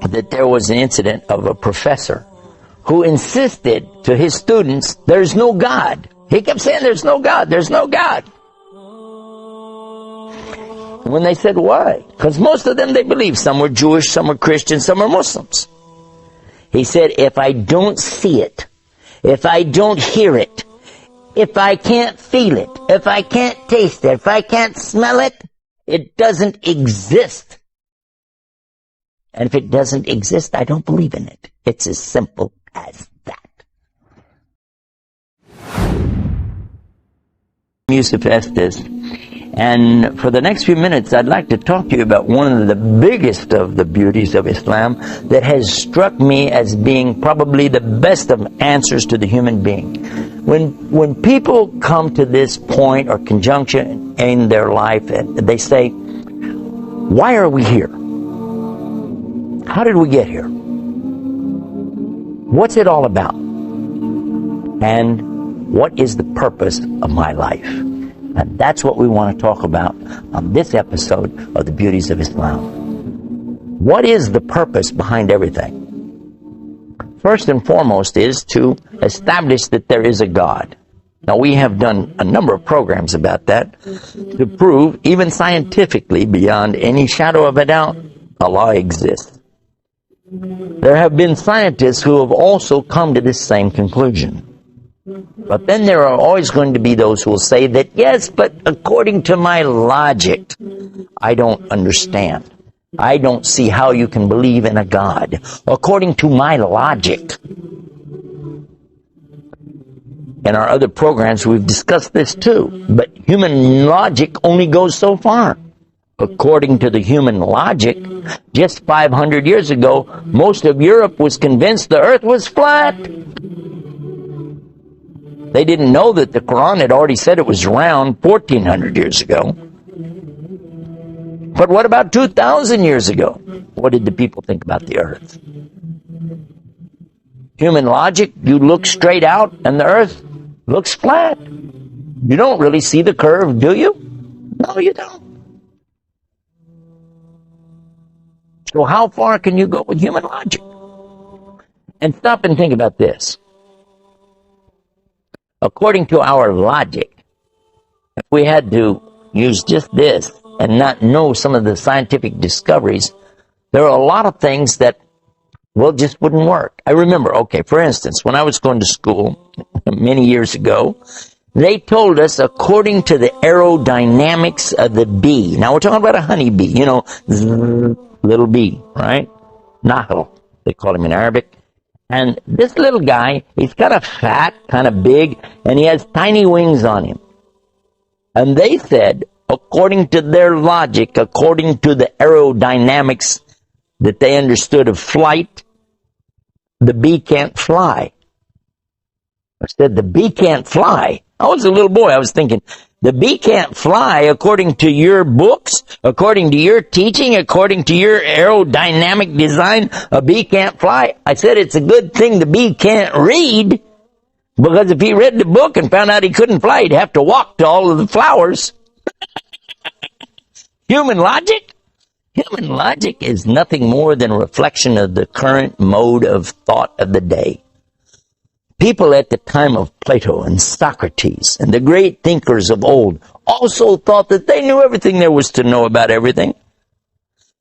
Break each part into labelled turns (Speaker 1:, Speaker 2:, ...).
Speaker 1: that there was an incident of a professor who insisted to his students, there's no God. He kept saying, there's no God, there's no God. When they said, why? Because most of them, they believe. Some were Jewish, some were Christian, some were Muslims. He said, if I don't see it, if I don't hear it, if I can't feel it, if I can't taste it, if I can't smell it, it doesn't exist. And if it doesn't exist, I don't believe in it. It's as simple as that. Yusuf Estes. And for the next few minutes, I'd like to talk to you about one of the biggest of the beauties of Islam that has struck me as being probably the best of answers to the human being. When people come to this point or conjunction in their life, and they say, why are we here? How did we get here? What's it all about? And what is the purpose of my life? And that's what we want to talk about on this episode of the Beauties of Islam. What is the purpose behind everything? First and foremost is to establish that there is a God. Now, we have done a number of programs about that to prove, even scientifically, beyond any shadow of a doubt, Allah exists. There have been scientists who have also come to this same conclusion. But then there are always going to be those who will say that, yes, but according to my logic, I don't understand. I don't see how you can believe in a God. According to my logic. In our other programs, we've discussed this too. But human logic only goes so far. According to the human logic, just 500 years ago, most of Europe was convinced the earth was flat. They didn't know that the Quran had already said it was round 1,400 years ago. But what about 2,000 years ago? What did the people think about the earth? Human logic, you look straight out and the earth looks flat. You don't really see the curve, do you? No, you don't. So how far can you go with human logic? And stop and think about this. According to our logic, if we had to use just this and not know some of the scientific discoveries, there are a lot of things that, well, just wouldn't work. I remember, okay, for instance, when I was going to school many years ago, they told us according to the aerodynamics of the bee. Now we're talking about a honeybee, you know, little bee, right? Nahl, they call him in Arabic. And this little guy, he's kind of fat, kind of big, and he has tiny wings on him. And they said, according to their logic, according to the aerodynamics that they understood of flight, the bee can't fly. I said, the bee can't fly. I was a little boy. I was thinking, the bee can't fly according to your books, according to your teaching, according to your aerodynamic design. A bee can't fly. I said, it's a good thing the bee can't read, because if he read the book and found out he couldn't fly, he'd have to walk to all of the flowers. Human logic? Human logic is nothing more than a reflection of the current mode of thought of the day. People at the time of Plato and Socrates and the great thinkers of old also thought that they knew everything there was to know about everything.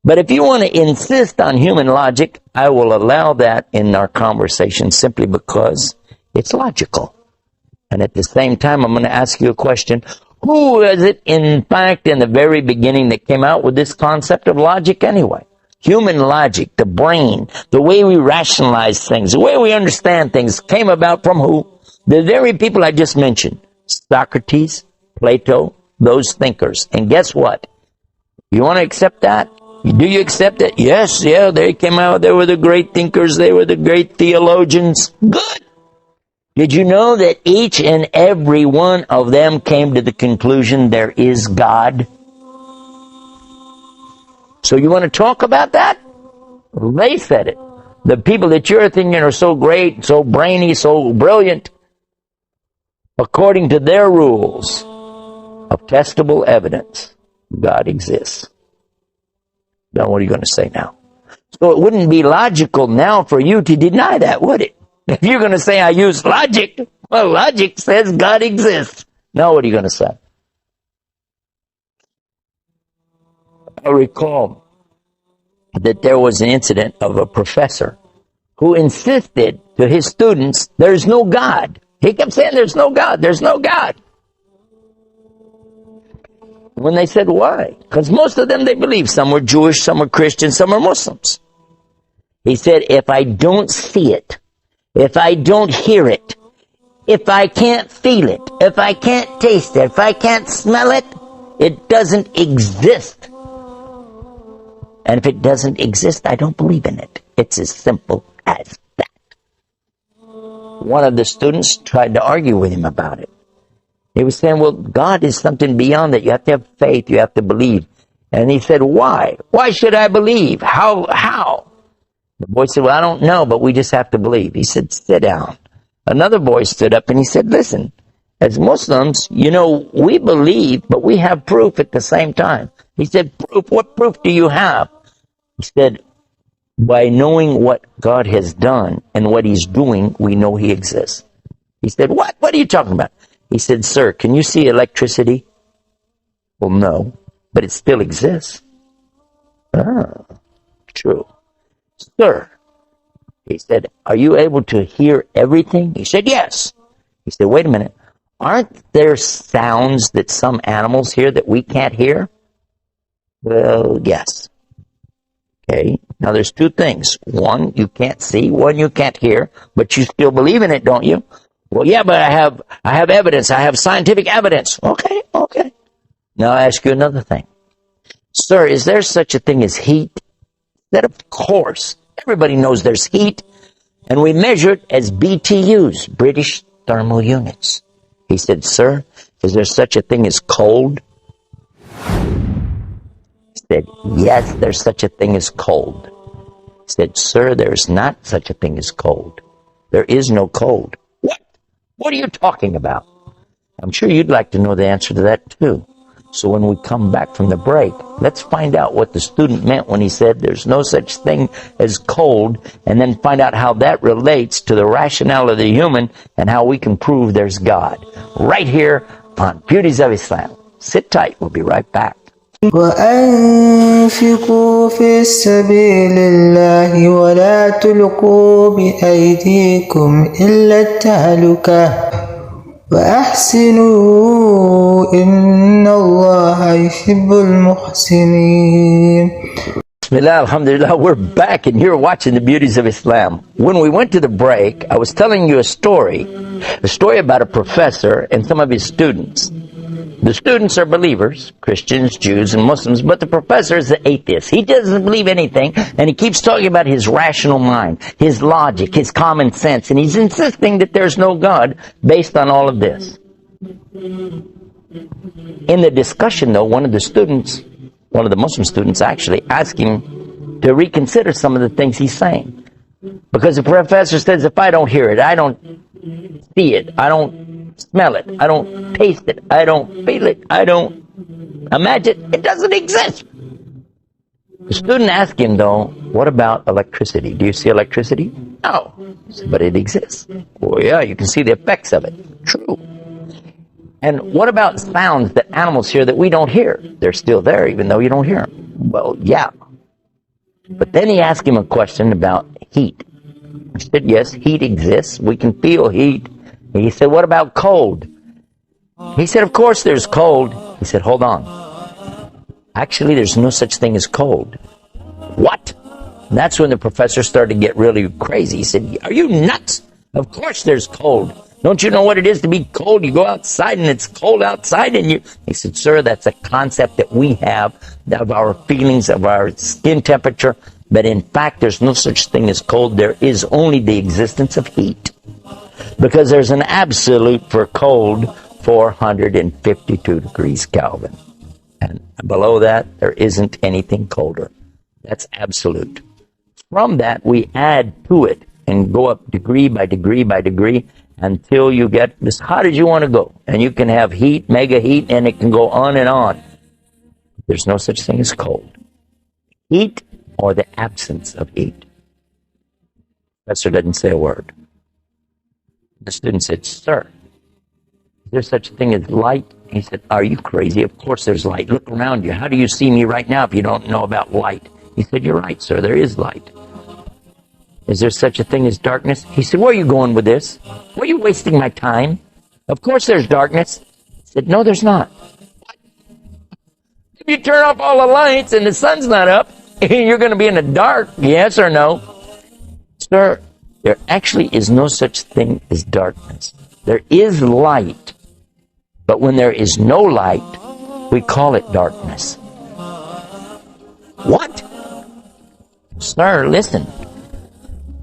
Speaker 1: But if you want to insist on human logic, I will allow that in our conversation simply because it's logical. And at the same time, I'm going to ask you a question. Who is it, in fact, in the very beginning that came out with this concept of logic anyway? Human logic, the brain, the way we rationalize things, the way we understand things came about from who? The very people I just mentioned. Socrates, Plato, those thinkers. And guess what? You want to accept that? Do you accept it? Yes, yeah, they came out. They were the great thinkers. They were the great theologians. Good. Did you know that each and every one of them came to the conclusion there is God? So you want to talk about that? Well, they said it. The people that you're thinking are so great, so brainy, so brilliant, according to their rules of testable evidence, God exists. Now, what are you going to say now? So it wouldn't be logical now for you to deny that, would it? If you're going to say I use logic, well, logic says God exists. Now what are you going to say? I recall that there was an incident of a professor who insisted to his students, there's no God. He kept saying, there's no God, there's no God. When they said, why? Because most of them, they believe. Some were Jewish, some were Christian, some were Muslims. He said, if I don't see it, if I don't hear it, if I can't feel it, if I can't taste it, if I can't smell it, it doesn't exist. And if it doesn't exist, I don't believe in it. It's as simple as that. One of the students tried to argue with him about it. He was saying, well, God is something beyond that. You have to have faith. You have to believe. And he said, why? Why should I believe? How? The boy said, well, I don't know, but we just have to believe. He said, sit down. Another boy stood up and he said, listen, as Muslims, we believe, but we have proof at the same time. He said, proof? What proof do you have? He said, by knowing what God has done and what he's doing, we know he exists. He said, what? What are you talking about? He said, sir, can you see electricity? Well, no, but it still exists. Ah, true. Sir, he said, are you able to hear everything? He said, yes. He said, wait a minute. Aren't there sounds that some animals hear that we can't hear? Well, yes. Okay, now there's two things. One, you can't see. One, you can't hear. But you still believe in it, don't you? Well, yeah, but I have evidence. I have scientific evidence. Okay. Now I ask you another thing. Sir, is there such a thing as heat? That, of course, everybody knows there's heat. And we measure it as BTUs, British thermal units. He said, sir, is there such a thing as cold? He said, yes, there's such a thing as cold. He said, sir, there is not such a thing as cold. There is no cold. What? What are you talking about? I'm sure you'd like to know the answer to that too. So when we come back from the break, let's find out what the student meant when he said there's no such thing as cold, and then find out how that relates to the rationale of the human and how we can prove there's God. Right here on Beauties of Islam. Sit tight. We'll be right back.
Speaker 2: وأنفقوا في سبيل الله ولا تلقوا بأيديكم إلى التهلكة وأحسنوا إن الله يحب المحسنين.
Speaker 1: Bismillah, alhamdulillah, we're back and you're watching the Beauties of Islam. When we went to the break, I was telling you a story about a professor and some of his students. The students are believers, Christians, Jews, and Muslims, but the professor is an atheist. He doesn't believe anything, and he keeps talking about his rational mind, his logic, his common sense, and he's insisting that there's no God based on all of this. In the discussion, though, one of the Muslim students actually asked him to reconsider some of the things he's saying. Because the professor says, if I don't hear it, I don't see it, I don't smell it, I don't taste it, I don't feel it, I don't imagine it doesn't exist. The student asked him, though, what about electricity? Do you see electricity? No. He said, but it exists. Well, yeah, you can see the effects of it. True. And what about sounds that animals hear that we don't hear? They're still there even though you don't hear them. Well, yeah. But then he asked him a question about heat. He said, yes, heat exists. We can feel heat. He said, what about cold? He said, of course there's cold. He said, hold on. Actually, there's no such thing as cold. What? And that's when the professor started to get really crazy. He said, are you nuts? Of course there's cold. Don't you know what it is to be cold? You go outside and it's cold outside and you... He said, sir, that's a concept that we have of our feelings, of our skin temperature. But in fact, there's no such thing as cold. There is only the existence of heat. Because there's an absolute for cold, 452 degrees Kelvin. And below that, there isn't anything colder. That's absolute. From that, we add to it and go up degree by degree by degree until you get as hot as you want to go. And you can have heat, mega heat, and it can go on and on. There's no such thing as cold. Heat or the absence of heat. The professor doesn't say a word. The student said, "Sir, is there such a thing as light?" He said, "Are you crazy? Of course there's light. Look around you. How do you see me right now if you don't know about light?" He said, "You're right, sir. There is light." "Is there such a thing as darkness?" He said, "Where are you going with this? Why are you wasting my time? Of course there's darkness." He said, "No, there's not. If you turn off all the lights and the sun's not up, you're going to be in the dark, yes or no?" "Sir, there actually is no such thing as darkness. There is light. But when there is no light, we call it darkness." "What?" "Sir, listen.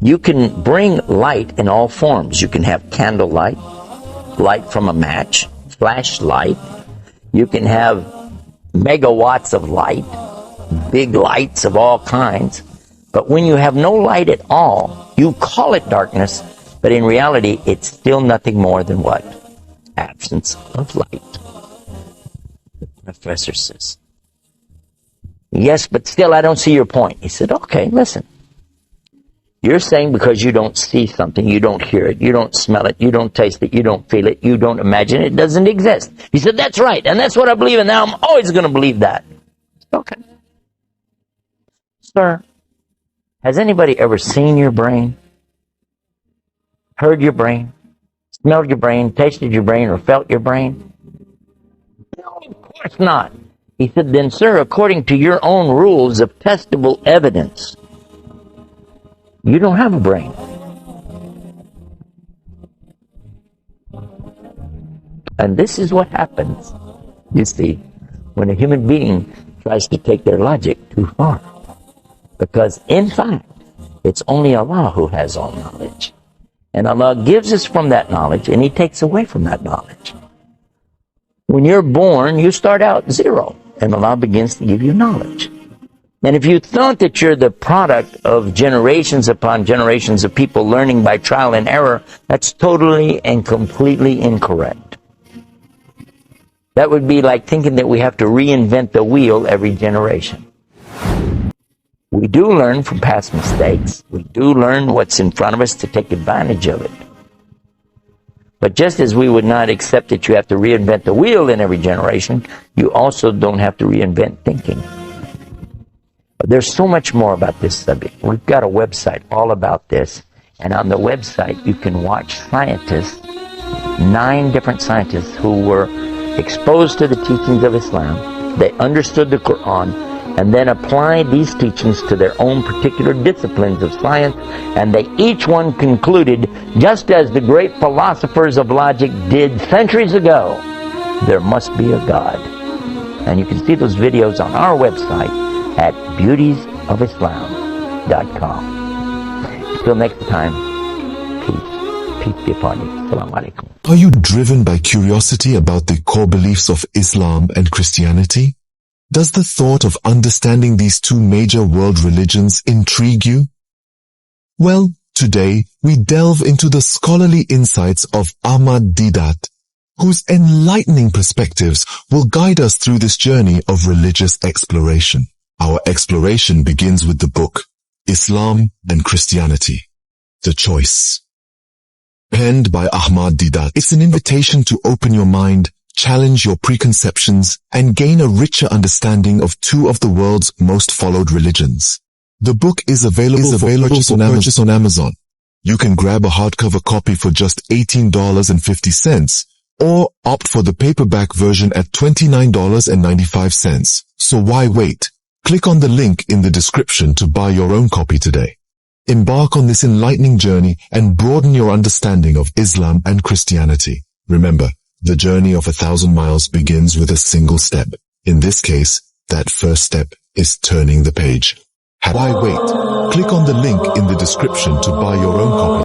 Speaker 1: You can bring light in all forms. You can have candlelight, light from a match, flashlight. You can have megawatts of light, big lights of all kinds. But when you have no light at all, you call it darkness, but in reality, it's still nothing more than what? Absence of light." The professor says, "Yes, but still I don't see your point." He said, "Okay, listen. You're saying because you don't see something, you don't hear it, you don't smell it, you don't taste it, you don't feel it, you don't imagine it, it doesn't exist." He said, "That's right, and that's what I believe, and now I'm always going to believe that." "Okay. Sir, has anybody ever seen your brain? Heard your brain? Smelled your brain? Tasted your brain? Or felt your brain?" "No, of course not." He said, "Then, sir, according to your own rules of testable evidence, you don't have a brain." And this is what happens, you see, when a human being tries to take their logic too far. Because, in fact, it's only Allah who has all knowledge. And Allah gives us from that knowledge, and He takes away from that knowledge. When you're born, you start out zero, and Allah begins to give you knowledge. And if you thought that you're the product of generations upon generations of people learning by trial and error, that's totally and completely incorrect. That would be like thinking that we have to reinvent the wheel every generation. We do learn from past mistakes. We do learn what's in front of us to take advantage of it. But just as we would not accept that you have to reinvent the wheel in every generation, you also don't have to reinvent thinking. There's so much more about this subject. We've got a website all about this. And on the website, you can watch scientists, 9 different scientists who were exposed to the teachings of Islam. They understood the Quran and then applied these teachings to their own particular disciplines of science. And they each one concluded, just as the great philosophers of logic did centuries ago, there must be a God. And you can see those videos on our website at beautiesofislam.com. Till next time, peace be upon you. Assalamu alaikum.
Speaker 3: Are you driven by curiosity about the core beliefs of Islam and Christianity? Does the thought of understanding these two major world religions intrigue you? Well, today we delve into the scholarly insights of Ahmad Deedat, whose enlightening perspectives will guide us through this journey of religious exploration. Our exploration begins with the book, Islam and Christianity, The Choice. Penned by Ahmad Deedat, it's an invitation to open your mind, challenge your preconceptions, and gain a richer understanding of two of the world's most followed religions. The book is available for purchase on Amazon. You can grab a hardcover copy for just $18.50, or opt for the paperback version at $29.95. So why wait? Click on the link in the description to buy your own copy today. Embark on this enlightening journey and broaden your understanding of Islam and Christianity. Remember, the journey of 1,000 miles begins with a single step. In this case, that first step is turning the page. Why wait? Click on the link in the description to buy your own copy.